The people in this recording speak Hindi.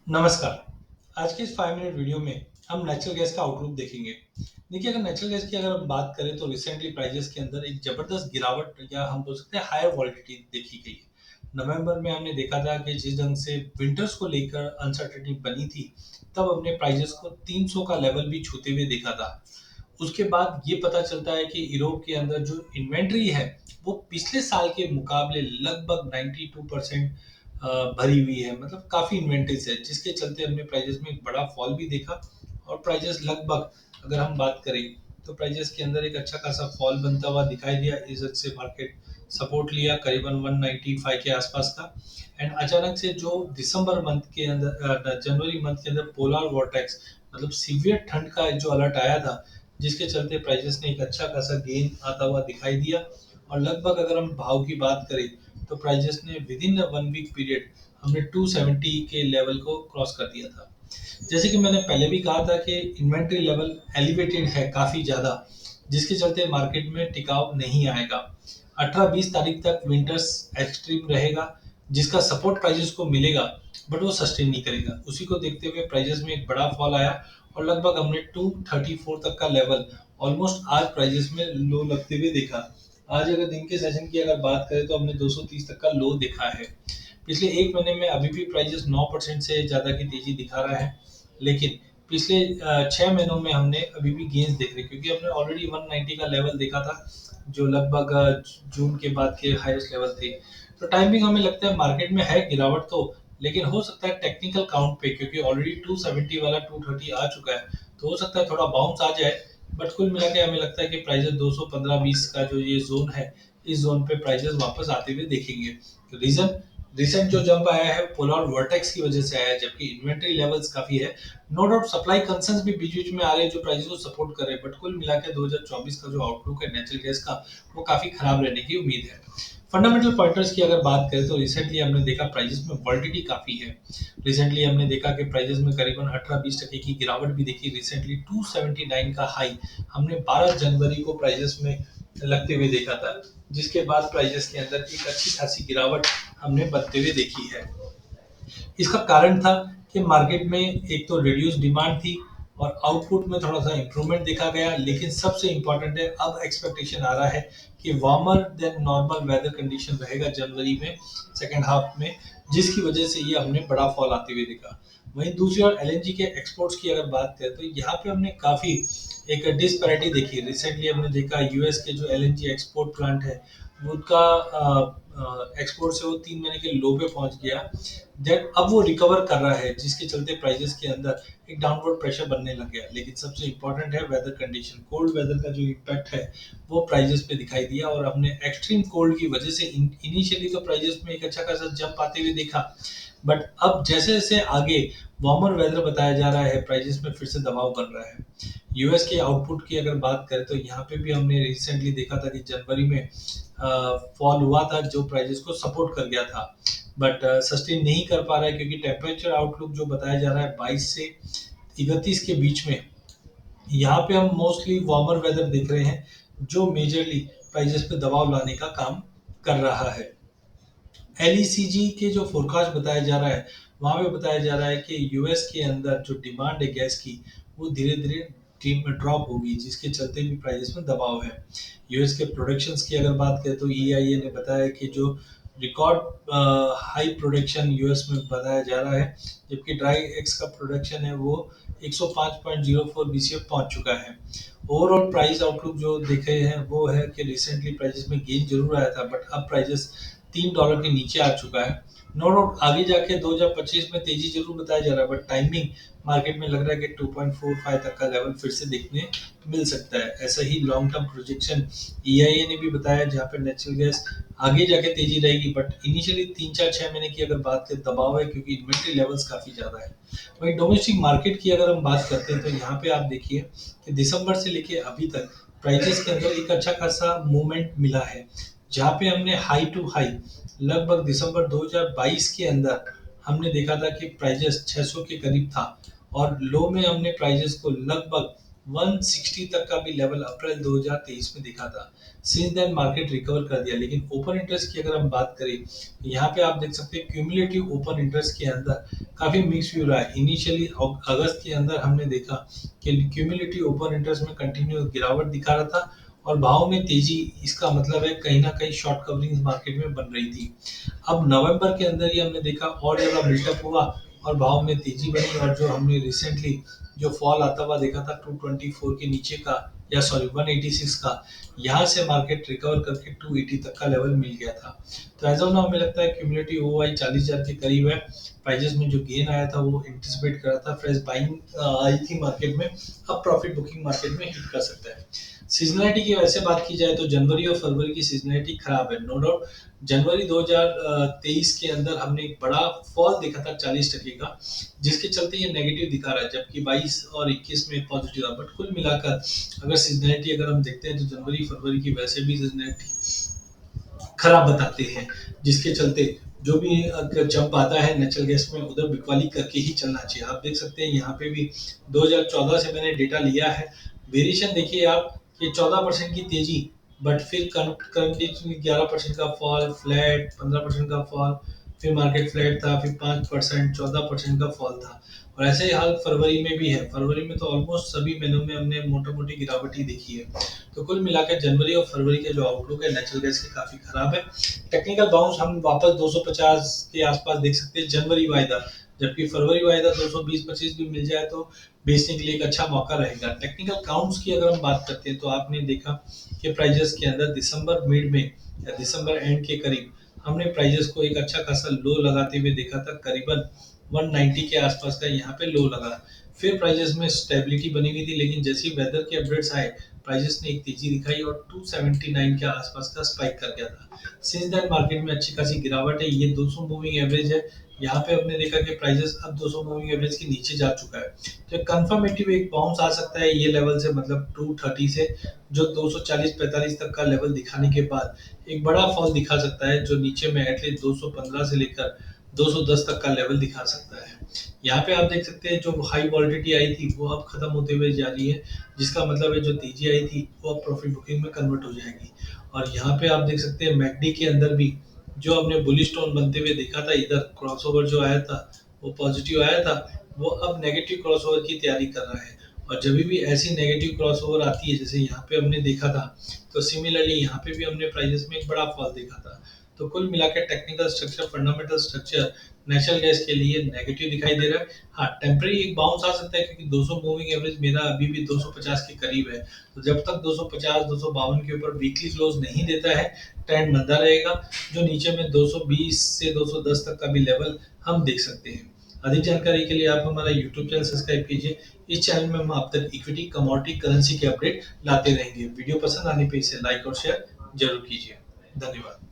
नमस्कार। आज के इस 5 मिनट वीडियो में हम नेचुरल गैस का आउटलुक देखेंगे। देखिए, अगर नेचुरल गैस की अगर हम बात करें तो रिसेंटली प्राइसेस के अंदर एक ज़बरदस्त गिरावट या हम बोल सकते हैं हायर वोलेटिलिटी देखी गई है। नवंबर में हमने देखा था कि जिस ढंग से विंटर्स को लेकर अनसर्टेनिटी बनी थी, तब हमने प्राइसेस को 300 का लेवल भी छूते हुए देखा था। उसके बाद ये पता चलता है कि यूरोप के अंदर जो इन्वेंट्री है, वो पिछले साल के मुकाबले लगभग 92% भरी हुई है। मतलब काफ़ी इन्वेंट्रीज है, जिसके चलते हमने प्राइजेस में एक बड़ा फॉल भी देखा। और प्राइजेस लगभग अगर हम बात करें तो प्राइजेस के अंदर एक अच्छा खासा फॉल बनता हुआ दिखाई दिया। इस वजह से मार्केट सपोर्ट लिया करीबन 195 के आसपास का। एंड अचानक से जो दिसंबर मंथ के अंदर जनवरी मंथ के अंदर पोलर वॉर्टेक्स मतलब सीवियर ठंड का जो अलर्ट आया था, जिसके चलते प्राइसेस ने एक अच्छा खासा गेन आता हुआ दिखाई दिया। और लगभग अगर हम भाव की बात करें तो प्राइसेस ने विद इन 1 वीक पीरियड हमने 270 के लेवल को क्रॉस कर दिया था। जैसे कि मैंने पहले भी कहा था कि इन्वेंट्री लेवल एलिवेटेड है काफ़ी ज़्यादा, जिसके चलते मार्केट में टिकाव नहीं आएगा। 18-20 तारीख तक विंटर्स एक्सट्रीम रहेगा, जिसका सपोर्ट प्राइसेस को मिलेगा, बट वो सस्टेन नहीं करेगा। उसी को देखते हुए प्राइसेस में एक बड़ा फॉल आया और लगभग हमने 234 तक का लेवल ऑलमोस्ट आज प्राइसेस में लो लगते हुए देखा। आज अगर दिन के सेशन की अगर बात करें तो हमने 230 तक का लो देखा है। पिछले 1 महीने में अभी भी प्राइसेस 9% से ज़्यादा की तेजी दिखा रहा है, लेकिन पिछले 6 महीनों में हमने अभी भी गेंस देख रहे, क्योंकि हमने ऑलरेडी 190 का लेवल देखा था, जो लगभग जून के बाद के हाईएस्ट लेवल थे। तो टाइमिंग हमें लगता है मार्केट में है गिरावट तो, लेकिन हो सकता है टेक्निकल काउंट पे, क्योंकि ऑलरेडी 270 वाला 230 आ चुका है, तो हो सकता है थोड़ा बाउंस आ जाए। बट कुल मिला के हमें लगता है कि प्राइसेस 215-20 का जो ये जोन है, इस जोन पे प्राइसेस वापस आते हुए देखेंगे। तो रीजन रिसेंट जो जंप आया है पोलर वर्टेक्स की वजह से आया है, जबकि इन्वेंट्री लेवल्स काफी है। नो डाउट सप्लाई कंसर्न्स भी बीच बीच में आ रहे हैं जो प्राइसेस को सपोर्ट कर रहे हैं, बट कुल मिला के 2024 का जो आउटलुक है नेचुरल गैस का, वो काफी खराब रहने की उम्मीद है। फंडामेंटल पॉइंटर्स की अगर बात करें तो रिसेंटली हमने देखा प्राइसेस में वॉलिडिटी काफी है। रिसेंटली हमने देखा कि प्राइसेस में करीबन 18-20% की गिरावट भी देखी। रिसेंटली 279 का हाई हमने 12 जनवरी को प्राइसेस में लगते हुए देखा था, जिसके बाद प्राइसेस के अंदर एक अच्छी खासी गिरावट हमने बनते हुए देखी है। इसका कारण था कि मार्केट में एक तो रिड्यूस डिमांड थी और आउटपुट में थोड़ा सा इंप्रूवमेंट देखा गया, लेकिन सबसे इंपॉर्टेंट है अब एक्सपेक्टेशन आ रहा है कि warmer than normal weather condition रहेगा जनवरी में सेकेंड हाफ में, जिसकी वजह से ये हमने बड़ा फॉल आते हुए देखा। वहीं दूसरी ओर एलएनजी के एक्सपोर्ट्स की अगर बात करें तो यहाँ पे हमने काफी एक डिस्पैरिटी देखी। रिसेंटली हमने देखा यूएस के जो एलएनजी एक्सपोर्ट प्लांट है, उनका एक्सपोर्ट से वो 3 महीने के लो पे पहुंच गया। देन अब वो रिकवर कर रहा है, जिसके चलते प्राइसेस के अंदर एक डाउनवर्ड प्रेशर बनने लग गया। लेकिन सबसे इंपॉर्टेंट है वेदर कंडीशन, कोल्ड वेदर का जो इम्पैक्ट है वो प्राइसेस पे दिखाई दिया। और हमने एक्सट्रीम कोल्ड की वजह से इनिशियली तो प्राइसेस में एक अच्छा खासा जंप आते हुए देखा, बट अब जैसे जैसे आगे वार्मर वेदर बताया जा रहा है, प्राइसेस में फिर से दबाव बन रहा है। यूएस के आउटपुट की अगर बात करें तो यहाँ पे भी हमने रिसेंटली देखा था कि जनवरी में फॉल हुआ था, जो प्राइसेस को सपोर्ट कर गया था, बट सस्टेन नहीं कर पा रहा है, क्योंकि टेम्परेचर आउटलुक जो बताया जा रहा है 22 से 31 के बीच में, यहाँ पे हम मोस्टली वार्मर वेदर देख रहे हैं, जो मेजरली प्राइसेस पे दबाव लाने का काम कर रहा है। एलईसीजी के जो फोरकास्ट बताया जा रहा है, वहां पे बताया जा रहा है कि यूएस के अंदर जो डिमांड है गैस की, वो धीरे धीरे ड्रॉप होगी, जिसके चलते भी प्राइसेस में दबाव है। यूएस के प्रोडक्शंस की अगर बात करें तो ईआईए ने बताया कि जो रिकॉर्ड हाई प्रोडक्शन यूएस में बताया जा रहा है, जबकि ड्राई एक्स का प्रोडक्शन है वो 105.04 बीसीएफ पहुंच चुका है। ओवरऑल प्राइस आउटलुक जो देखे हैं वो है कि रिसेंटली प्राइसेस में गेन जरूर आया था, बट अब प्राइसेस $3 के नीचे आ चुका है। नो डाउट आगे जाके 2025 में तेजी जरूर बताया जा रहा है, बट टाइमिंग मार्केट में लग रहा है कि 2.45 तक का लेवल फिर से देखने मिल सकता है। ऐसा ही लॉन्ग टर्म प्रोजेक्शन ईआईए ने भी बताया, जहाँ पे नेचुरल गैस आगे जाके तेजी रहेगी, बट इनिशियली 3-4-6 महीने की अगर बात करें दबाव है, क्योंकि इन्वेंट्री लेवल्स काफी ज्यादा है। वहीं डोमेस्टिक मार्केट की अगर हम बात करते हैं तो यहाँ पे आप देखिए कि दिसंबर से लेके अभी तक प्राइसेस के अंदर एक अच्छा खासा मूवमेंट मिला है, जहाँ पे हमने हाई टू हाई लगभग दिसंबर 2022 के अंदर हमने देखा था कि प्राइसेस 600 के करीब था, और लो में हमने प्राइसेस को लगभग 160 तक का भी लेवल अप्रैल 2023 में दिखा था। सिंस देन मार्केट रिकवर कर दिया, लेकिन ओपन इंटरेस्ट की अगर हम बात करें, यहाँ पे आप देख सकते हैं क्यूमुलेटिव ओपन इंटरेस्ट के अंदर काफी मिक्स व्यू रहा है। इनिशियली अगस्त के अंदर हमने देखा कि क्यूमुलेटिव ओपन इंटरेस्ट में कंटिन्यू गिरावट दिखा रहा था और भाव में तेजी, इसका मतलब है कहीं ना कहीं शॉर्ट कवरिंग मार्केट में बन रही थी। अब नवंबर के अंदर ही हमने देखा और ज्यादा बिल्टअप हुआ और भाव में तेजी बनी, और जो हमने रिसेंटली जो फॉल आता हुआ देखा था 224 के नीचे का, या सॉरी 186 का, यहाँ से मार्केट रिकवर करके 280 तक का लेवल मिल गया था। तो एज ऑफ नाउ हमें लगता है क्यूमुलेटिव ओआई 40,000 के करीब है। प्राइजेस में जो गेन आया था वो एंटिसिपेट कर रहा था, फ्रेश बाइंग आई थी मार्केट में, अब प्रॉफिट बुकिंग मार्केट में हिट कर सकता है। सीजनलिटी की वैसे बात की जाए तो जनवरी और फरवरी की सीजनलिटी खराब है, नो डाउट। जनवरी 2023 के अंदर हमने एक बड़ा फॉल देखा था 40% का, जिसके चलते ये नेगेटिव दिखा रहा है, जबकि 22 और 21 में पॉजिटिव था। बट कुल मिलाकर अगर सीजनलिटी अगर हम देखते हैं तो जनवरी फरवरी की वैसे भी सीजनलिटी खराब बताते हैं, जिसके चलते जो भी अगर जंप आता है नेचुरल गैस में उधर बिकवाली करके ही चलना चाहिए। आप देख सकते हैं यहाँ पे भी 2014 से मैंने डेटा लिया है, वेरिएशन देखिए आप, ये 14% की तेजी, बट फिर कंटिन्यू 11% का फॉल, फ्लैट 15% का फॉल, फिर मार्केट फ्लैट था, फिर 5% 14% का फॉल था। और ऐसे ही हाल फरवरी में भी है, फरवरी में तो ऑलमोस्ट सभी महीनों में हमने मोटा मोटी गिरावट ही देखी है। तो कुल मिलाकर जनवरी और फरवरी का जो आउटलुक है नेचुरल गैस के काफी खराब है। टेक्निकल बाउंस हम वापस 250 के आसपास देख सकते हैं जनवरी वायदा, जबकि फरवरी वायदा 220-25 भी मिल जाए तो बेचने के लिए एक अच्छा मौका रहेगा। टेक्निकल काउंट्स की अगर हम बात करते हैं तो आपने देखा कि प्राइजेस के अंदर दिसंबर मिड में या दिसंबर एंड के करीब हमने प्राइजेस को एक अच्छा खासा लो लगाते हुए देखा था, करीबन 190 के आसपास का यहाँ पे लो लगा। फिर प्राइजेस में स्टेबिलिटी बनी हुई थी, लेकिन जैसे ही वेदर के अपडेट्स आए प्राइजेस ने एक तेजी दिखाई और 279 के आसपास का स्पाइक कर गया था। सिंस दैट मार्केट में अच्छी खासी गिरावट है। ये 200 मूविंग एवरेज है, यहाँ पे हमने देखा कि प्राइजेस अब 200 मूविंग एवरेज के नीचे जा चुका है। तो कंफर्मेटिव एक बाउंस आ सकता है ये लेवल से, मतलब 230 से, जो 240-45 तक का लेवल दिखाने के बाद एक बड़ा फॉल दिखा सकता है, जो नीचे में एटलीस्ट 215 से लेकर 210 तक का लेवल दिखा सकता है। यहाँ पे आप देख सकते हैं जो हाई वॉलिडिटी आई थी वो अब खत्म होते हुए जा रही है, जिसका मतलब है जो तेजी आई थी वो अब प्रॉफिट बुकिंग में कन्वर्ट हो जाएगी। और यहाँ पे आप देख सकते हैं मैकडी के अंदर भी जो हमने बुलिश टोन बनते हुए देखा था, इधर क्रॉसओवर जो आया था वो पॉजिटिव आया था, वो अब नेगेटिव क्रॉसओवर की तैयारी कर रहा है। और जब भी ऐसी नेगेटिव क्रॉसओवर आती है जैसे यहाँ पे हमने देखा था, तो सिमिलरली यहाँ पे भी हमने प्राइजेस में एक बड़ा फॉल देखा था। तो कुल मिलाकर technical structure, fundamental structure natural gas के लिए नेगेटिव दिखाई दे रहा है। हाँ, टेम्पररी एक बाउंस आ सकता है, क्योंकि 200 मूविंग एवरेज मेरा अभी भी 250 के करीब है। तो जब तक 250 252 के ऊपर वीकली क्लोज नहीं देता है, ट्रेंड मंदा रहेगा। जो नीचे में 220 से 210 तक का भी लेवल हम देख सकते हैं। अधिक जानकारी के लिए आप हमारा यूट्यूब चैनल सब्सक्राइब कीजिए। इस चैनल में हम आप तक इक्विटी, कमोडिटी, करेंसी के अपडेट लाते रहेंगे। वीडियो पसंद आने पे इसे लाइक और शेयर जरूर कीजिए। धन्यवाद।